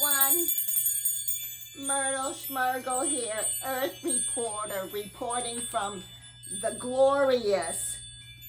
everyone. Myrtle Schmergle here, Earth reporter, reporting from the glorious,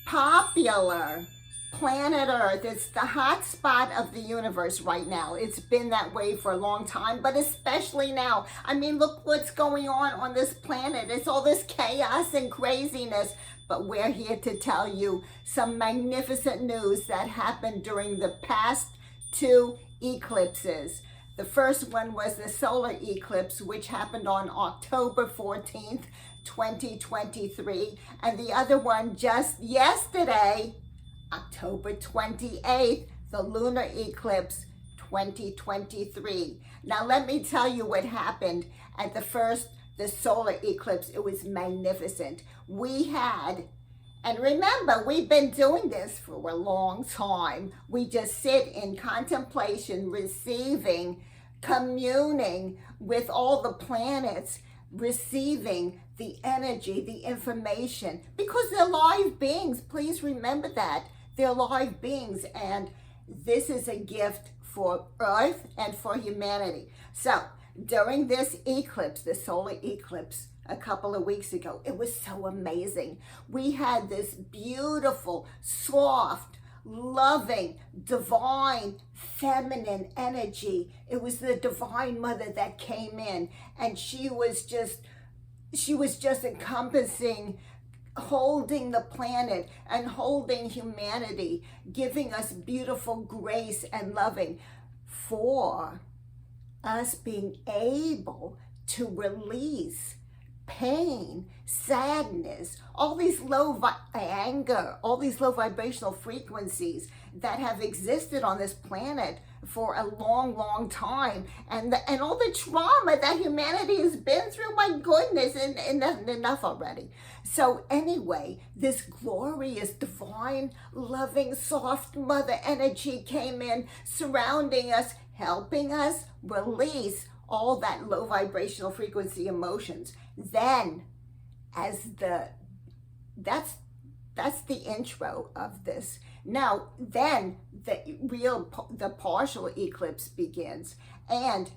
popular planet Earth. It's the hot spot of the universe right now. It's been that way for a long time, but especially now. I mean, look what's going on this planet. It's all this chaos and craziness. But we're here to tell you some magnificent news that happened during the past two eclipses. The first one was the solar eclipse, which happened on October 14th, 2023. And the other one just yesterday, October 28th, the lunar eclipse 2023. Now let me tell you what happened at the solar eclipse. It was magnificent. We had, and remember, we've been doing this for a long time. We just sit in contemplation, receiving, communing with all the planets, receiving the energy, the information, because they're live beings. Please remember that. They're live beings, and this is a gift for Earth and for humanity. So, during this eclipse, the solar eclipse, a couple of weeks ago, it was so amazing. We had this beautiful, soft, loving, divine, feminine energy. It was the Divine Mother that came in, and she was just encompassing, holding the planet and holding humanity, giving us beautiful grace and loving for us being able to release pain, sadness, all these anger, all these low vibrational frequencies that have existed on this planet for a long, long time, and all the trauma that humanity has been through. My goodness, and enough already. So anyway, this glorious, divine, loving, soft mother energy came in, surrounding us, helping us release all that low vibrational frequency emotions. Then, that's the intro of this. Now, then the partial eclipse begins, and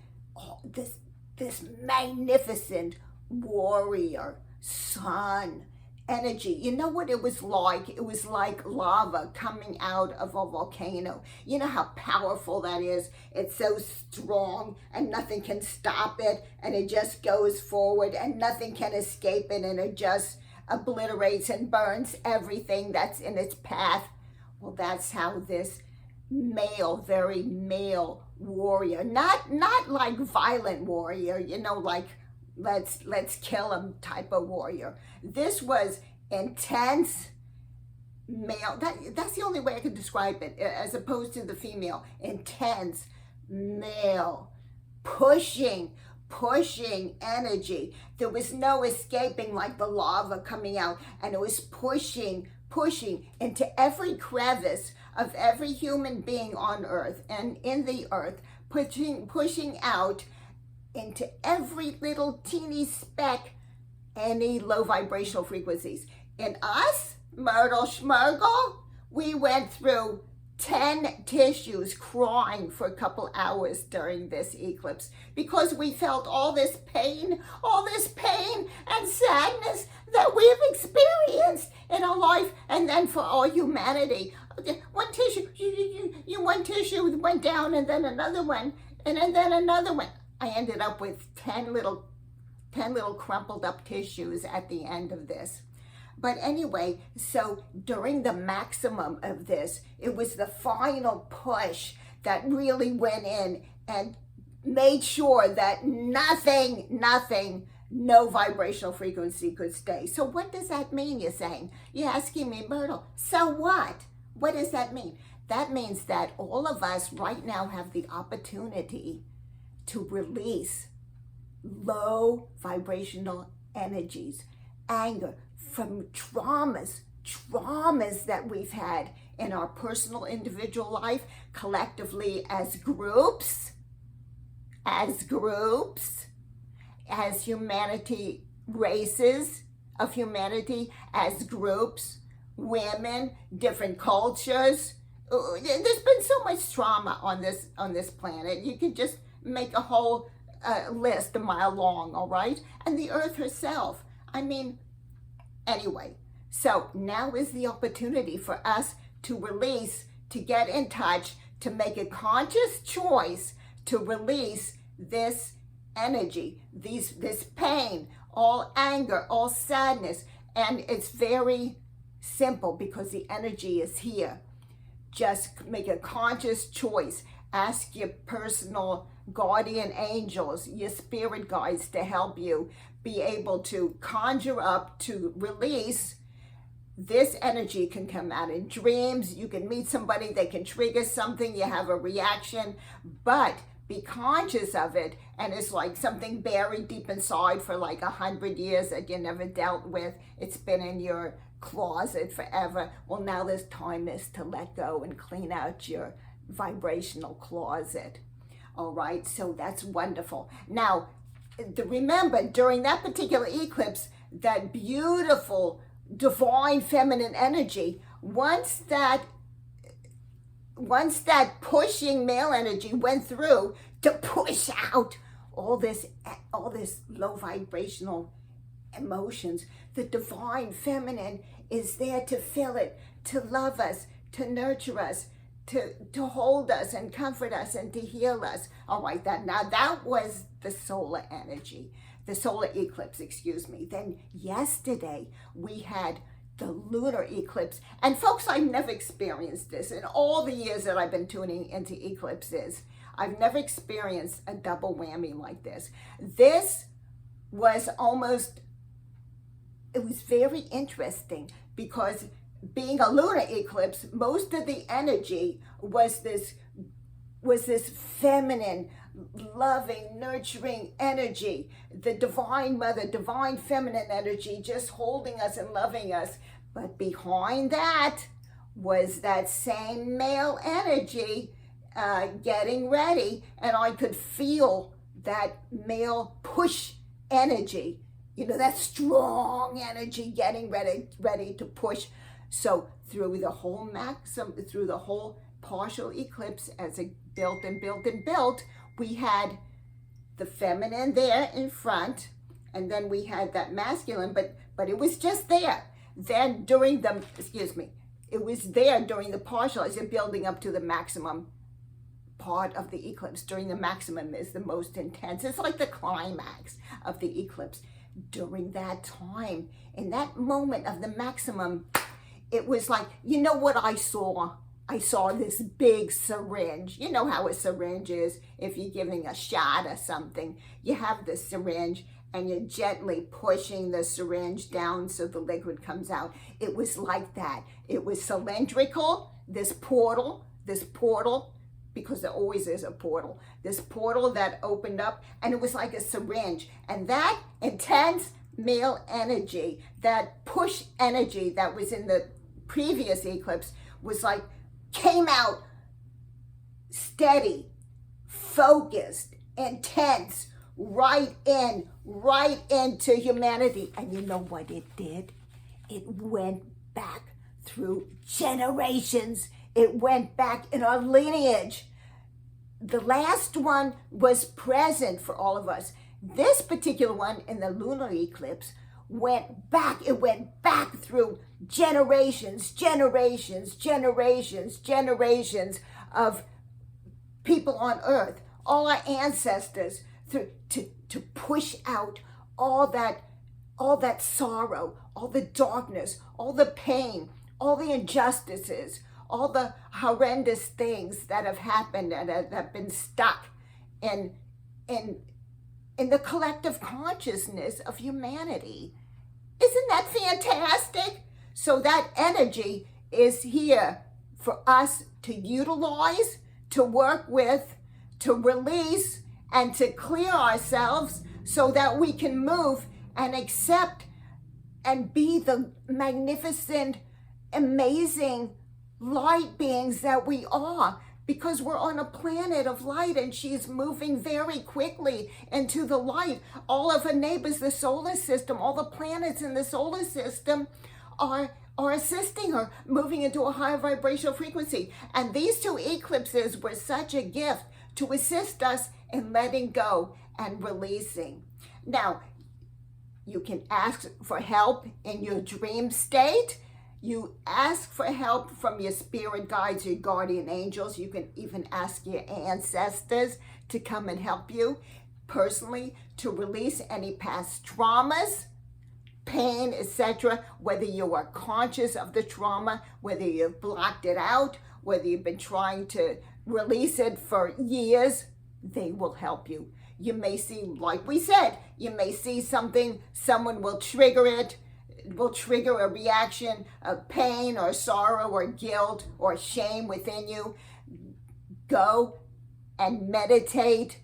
this magnificent warrior sun energy. You know what it was like? It was like lava coming out of a volcano. You know how powerful that is? It's so strong and nothing can stop it, and it just goes forward and nothing can escape it, and it just obliterates and burns everything that's in its path. Well, that's how this male, very male warrior, not like violent warrior, you know, like let's kill him type of warrior. This was intense male. That's the only way I could describe it, as opposed to the female. Intense male, pushing energy. There was no escaping, like the lava coming out, and it was pushing into every crevice of every human being on Earth and in the Earth, pushing out into every little teeny speck, any low vibrational frequencies. In us, Myrtle Schmergle, we went through 10 tissues crying for a couple hours during this eclipse, because we felt all this pain and sadness that we've experienced in our life, and then for all humanity. One tissue, one tissue went down, and then another one, and then another one. I ended up with 10 little crumpled up tissues at the end of this. But anyway, so during the maximum of this, it was the final push that really went in and made sure that nothing, no vibrational frequency could stay. So what does that mean, you're saying? You're asking me, Myrtle, so what? What does that mean? That means that all of us right now have the opportunity to release low vibrational energies, anger, from traumas that we've had in our personal individual life, collectively as groups, as humanity, races of humanity, as groups, women, different cultures. There's been so much trauma on this planet. You can just make a whole list a mile long, all right? And the Earth herself. I mean, anyway, so now is the opportunity for us to release, to get in touch, to make a conscious choice to release this energy, this pain, all anger, all sadness. And it's very simple because the energy is here. Just make a conscious choice. Ask your personal guardian angels, your spirit guides to help you be able to conjure up, to release. This energy can come out in dreams. You can meet somebody, they can trigger something, you have a reaction, but be conscious of it. And it's like something buried deep inside for like 100 years that you never dealt with. It's been in your closet forever. Well, now this time is to let go and clean out your vibrational closet. All right, so that's wonderful. Now, remember, during that particular eclipse, that beautiful divine feminine energy, once that pushing male energy went through to push out all this low vibrational emotions, the divine feminine is there to fill it, to love us, to nurture us, to hold us and comfort us and to heal us. All right, that was the solar energy, the solar eclipse, excuse me. Then yesterday we had the lunar eclipse. And folks, I've never experienced this in all the years that I've been tuning into eclipses. I've never experienced a double whammy like this. This was it was very interesting because being a lunar eclipse, most of the energy was this feminine, loving, nurturing energy, the divine mother, divine feminine energy, just holding us and loving us. But behind that was that same male energy getting ready, and I could feel that male push energy, that strong energy getting ready to push. So through the whole through the whole partial eclipse, as it built and built and built, we had the feminine there in front, and then we had that masculine, but it was just there. Then it was there during the partial as you're building up to the maximum part of the eclipse. During the maximum is the most intense. It's like the climax of the eclipse. During that time, in that moment of the maximum, it was like, what I saw? I saw this big syringe. You know how a syringe is. If you're giving a shot or something, you have the syringe and you're gently pushing the syringe down so the liquid comes out. It was like that. It was cylindrical, this portal, because there always is a portal, this portal that opened up, and it was like a syringe. And that intense male energy, that push energy that was in the previous eclipse was like, came out steady, focused, intense, right into humanity. And you know what it did? It went back through generations. It went back in our lineage. The last one was present for all of us. This particular one in the lunar eclipse went back. It went back through generations of people on earth, all our ancestors, to push out all that sorrow, all the darkness, all the pain, all the injustices, all the horrendous things that have happened and have been stuck in the collective consciousness of humanity. Isn't that fantastic? So that energy is here for us to utilize, to work with, to release, and to clear ourselves so that we can move and accept and be the magnificent, amazing light beings that we are, because we're on a planet of light and she's moving very quickly into the light. All of her neighbors, the solar system, all the planets in the solar system are assisting her, moving into a higher vibrational frequency. And these two eclipses were such a gift to assist us and letting go and releasing. Now, you can ask for help in your dream state. You ask for help from your spirit guides, your guardian angels. You can even ask your ancestors to come and help you personally to release any past traumas, pain, etc. Whether you are conscious of the trauma, whether you've blocked it out, whether you've been trying to release it for years, they will help you. You may see, like we said, you may see something, someone will trigger it, will trigger a reaction of pain or sorrow or guilt or shame within you. Go and meditate.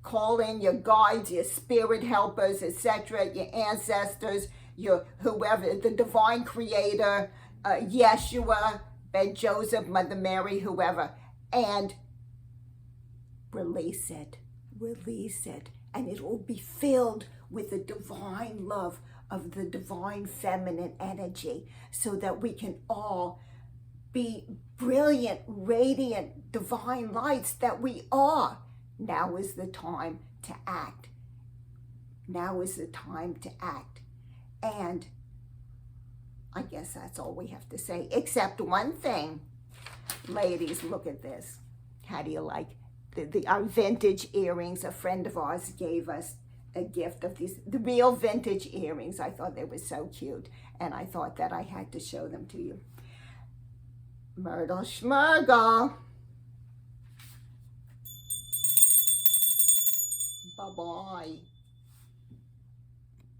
Call in your guides, your spirit helpers, etc., your ancestors, your whoever, the divine creator, Yeshua, Ben Joseph, Mother Mary, whoever, and release it. Release it, and it will be filled with the divine love of the divine feminine energy, so that we can all be brilliant, radiant, divine lights that we are. Now is the time to act. Now is the time to act. And I guess that's all we have to say, except one thing. Ladies, look at this. How do you like our vintage earrings? A friend of ours gave us a gift of the real vintage earrings. I thought they were so cute, and I thought that I had to show them to you. Myrtle Schmergle. Bye-bye.